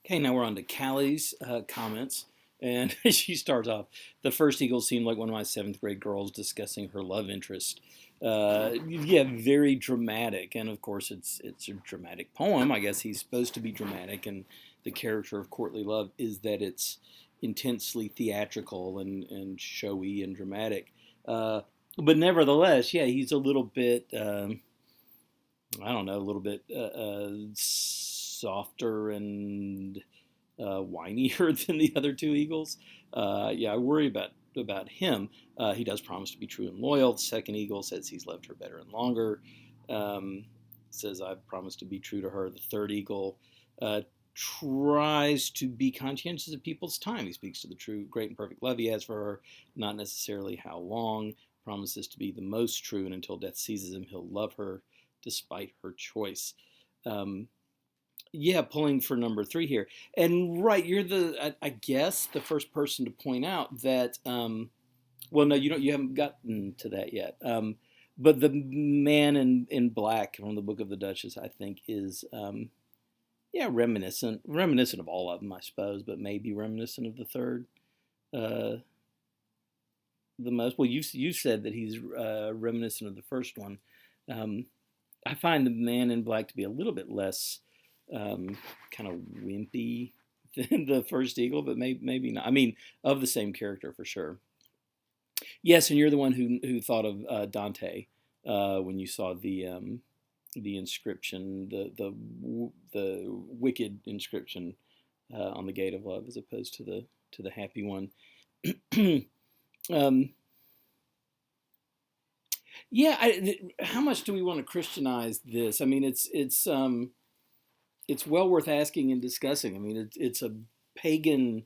Okay, now we're on to Callie's comments. And she starts off, the first eagle seemed like one of my seventh grade girls discussing her love interest. Yeah, very dramatic. And of course, it's a dramatic poem. I guess he's supposed to be dramatic. And the character of Courtly Love is that it's intensely theatrical and showy and dramatic. But nevertheless, yeah, he's a little bit, I don't know, a little bit softer and whinier than the other two Eagles. Yeah, I worry about him. He does promise to be true and loyal. The second Eagle says he's loved her better and longer. Um, says I've promised to be true to her. The third Eagle tries to be conscientious of people's time. He speaks to the true, great, and perfect love he has for her, not necessarily how long. Promises to be the most true, and until death seizes him, he'll love her despite her choice. Um, yeah, pulling for number three here. And right, you're I guess the first person to point out that well, no, you haven't gotten to that yet. But the man in black from the Book of the Duchess, I think, is yeah, reminiscent of all of them, I suppose, but maybe reminiscent of the third uh, the most. Well, you said that he's reminiscent of the first one. Um, I find the man in black to be a little bit less kind of wimpy than the first Eagle, but maybe not. I mean, of the same character for sure. Yes, and you're the one who thought of Dante when you saw the inscription, the wicked inscription on the gate of love, as opposed to the happy one. um, yeah, how much do we want to Christianize this? I mean, it's well worth asking and discussing. I mean, it's a pagan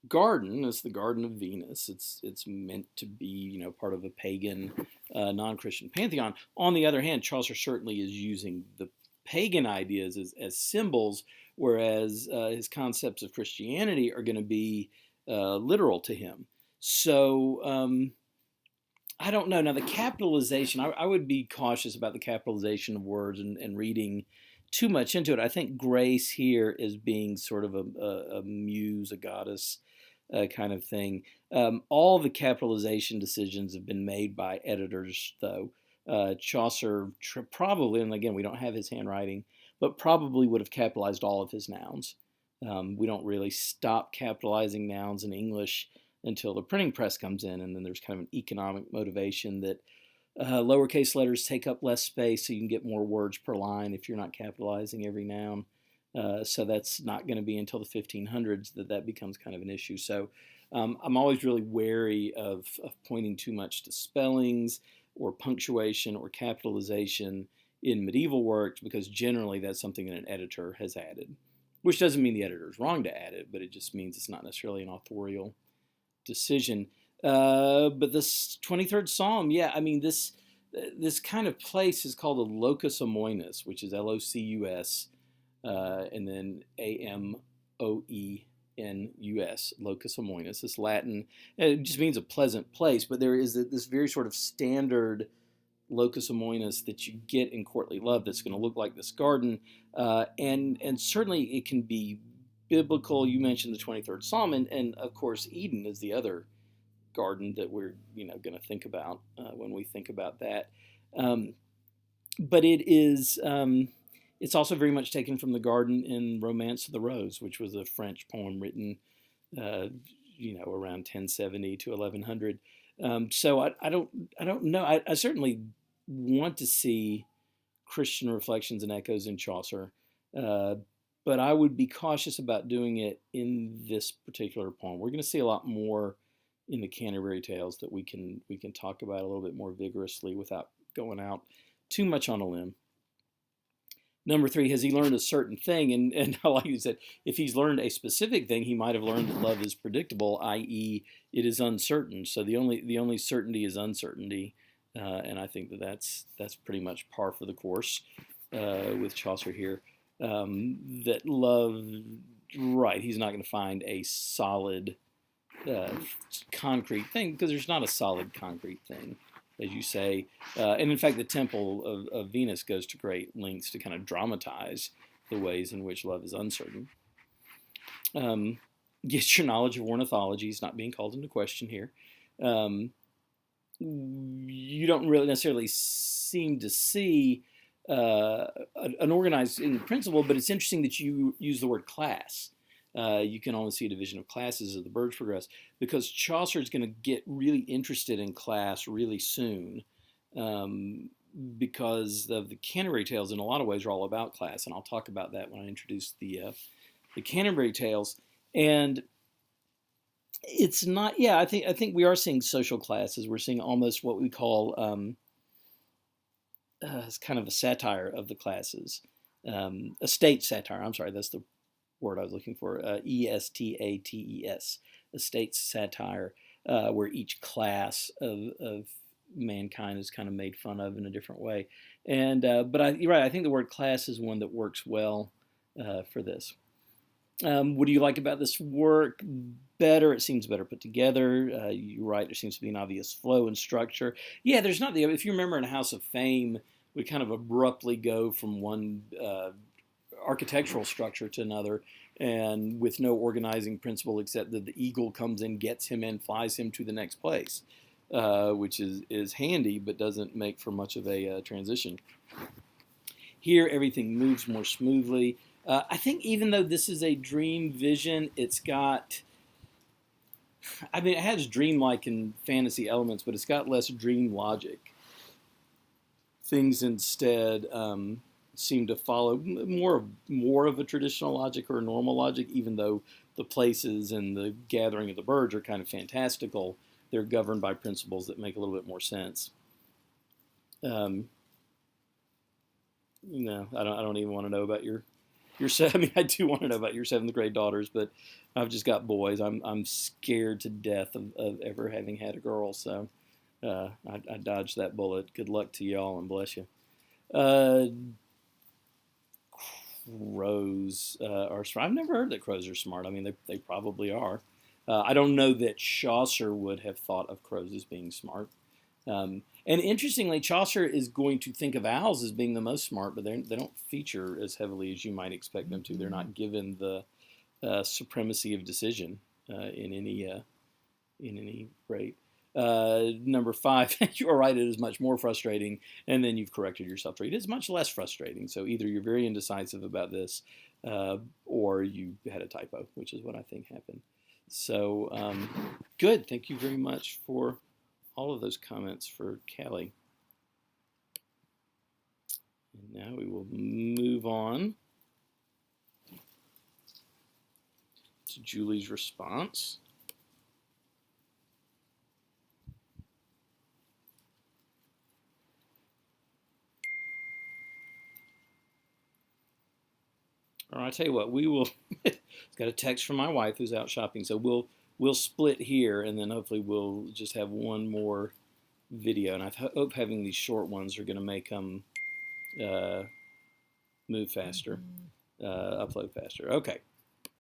garden. It's the Garden of Venus. It's meant to be part of a pagan, non-Christian pantheon. On the other hand, Chaucer certainly is using the pagan ideas as symbols, whereas his concepts of Christianity are going to be literal to him. So I don't know. Now, the capitalization, I would be cautious about the capitalization of words and reading too much into it. I think Grace here is being sort of a muse, a goddess kind of thing. All the capitalization decisions have been made by editors, though. Chaucer probably, and again, we don't have his handwriting, but probably would have capitalized all of his nouns. We don't really stop capitalizing nouns in English until the printing press comes in, and then there's kind of an economic motivation that lowercase letters take up less space, so you can get more words per line if you're not capitalizing every noun. So that's not going to be until the 1500s that becomes kind of an issue. So I'm always really wary of pointing too much to spellings or punctuation or capitalization in medieval works, because generally that's something that an editor has added, which doesn't mean the editor is wrong to add it, but it just means it's not necessarily an authorial decision. But this 23rd Psalm, yeah, I mean, this kind of place is called a locus amoenus, which is Locus, and then Amoenus, locus amoenus. It's Latin. It just means a pleasant place, but there is this very sort of standard locus amoenus that you get in Courtly Love that's going to look like this garden, and certainly it can be biblical. You mentioned the 23rd Psalm, and of course Eden is the other garden that we're going to think about when we think about that. But it's also very much taken from the garden in Romance of the Rose, which was a French poem written around 1070 to 1100. So I don't know. I certainly want to see Christian reflections and echoes in Chaucer, but I would be cautious about doing it in this particular poem. We're going to see a lot more in the Canterbury Tales that we can talk about a little bit more vigorously without going out too much on a limb. Number three, has he learned a certain thing? And like you said, if he's learned a specific thing, he might have learned that love is predictable, i.e., it is uncertain. So the only certainty is uncertainty, and I think that's pretty much par for the course with Chaucer here. That love, right? He's not going to find a solid, concrete thing, because there's not a solid concrete thing, as you say. And in fact, the Temple of Venus goes to great lengths to kind of dramatize the ways in which love is uncertain. Um, get your knowledge of ornithology is not being called into question here. Um, you don't really necessarily seem to see an organizing principle, but it's interesting that you use the word class. You can only see a division of classes as the birds progress, because Chaucer is going to get really interested in class really soon, um, because of the Canterbury Tales in a lot of ways are all about class, and I'll talk about that when I introduce the Canterbury Tales. And it's not, yeah, I think we are seeing social classes. We're seeing almost what we call it's kind of a satire of the classes, a state satire. I'm sorry, that's the word I was looking for. Estates, a state satire, where each class of mankind is kind of made fun of in a different way. And but you're right. I think the word class is one that works well for this. What do you like about this work? Better. It seems better put together. You're right. There seems to be an obvious flow and structure. Yeah, there's not the. If you remember in House of Fame, we kind of abruptly go from one architectural structure to another, and with no organizing principle except that the eagle comes in, gets him in, flies him to the next place, which is handy but doesn't make for much of a transition. Here, everything moves more smoothly. I think even though this is a dream vision, it's got, I mean, it has dreamlike and fantasy elements, but it's got less dream logic. Things instead seem to follow more of a traditional logic or a normal logic, even though the places and the gathering of the birds are kind of fantastical. They're governed by principles that make a little bit more sense. Um, I don't even want to know about your I mean, I do want to know about your seventh grade daughters, but I've just got boys. I'm scared to death of ever having had a girl, so I dodged that bullet. Good luck to y'all and bless you. Uh, crows are smart. I've never heard that crows are smart. I mean, they probably are. I don't know that Chaucer would have thought of crows as being smart. And interestingly, Chaucer is going to think of owls as being the most smart, but they don't feature as heavily as you might expect them to. They're not given the supremacy of decision in any rate. Number 5, you are right, it is much more frustrating, and then you've corrected yourself. It is much less frustrating. So either you're very indecisive about this, or you had a typo, which is what I think happened. So good. Thank you very much for all of those comments for Callie. And now we will move on to Julie's response. All right, I tell you what, we will. It's got a text from my wife who's out shopping, so we'll split here, and then hopefully we'll just have one more video. And I hope having these short ones are going to make them move faster, upload faster. Okay.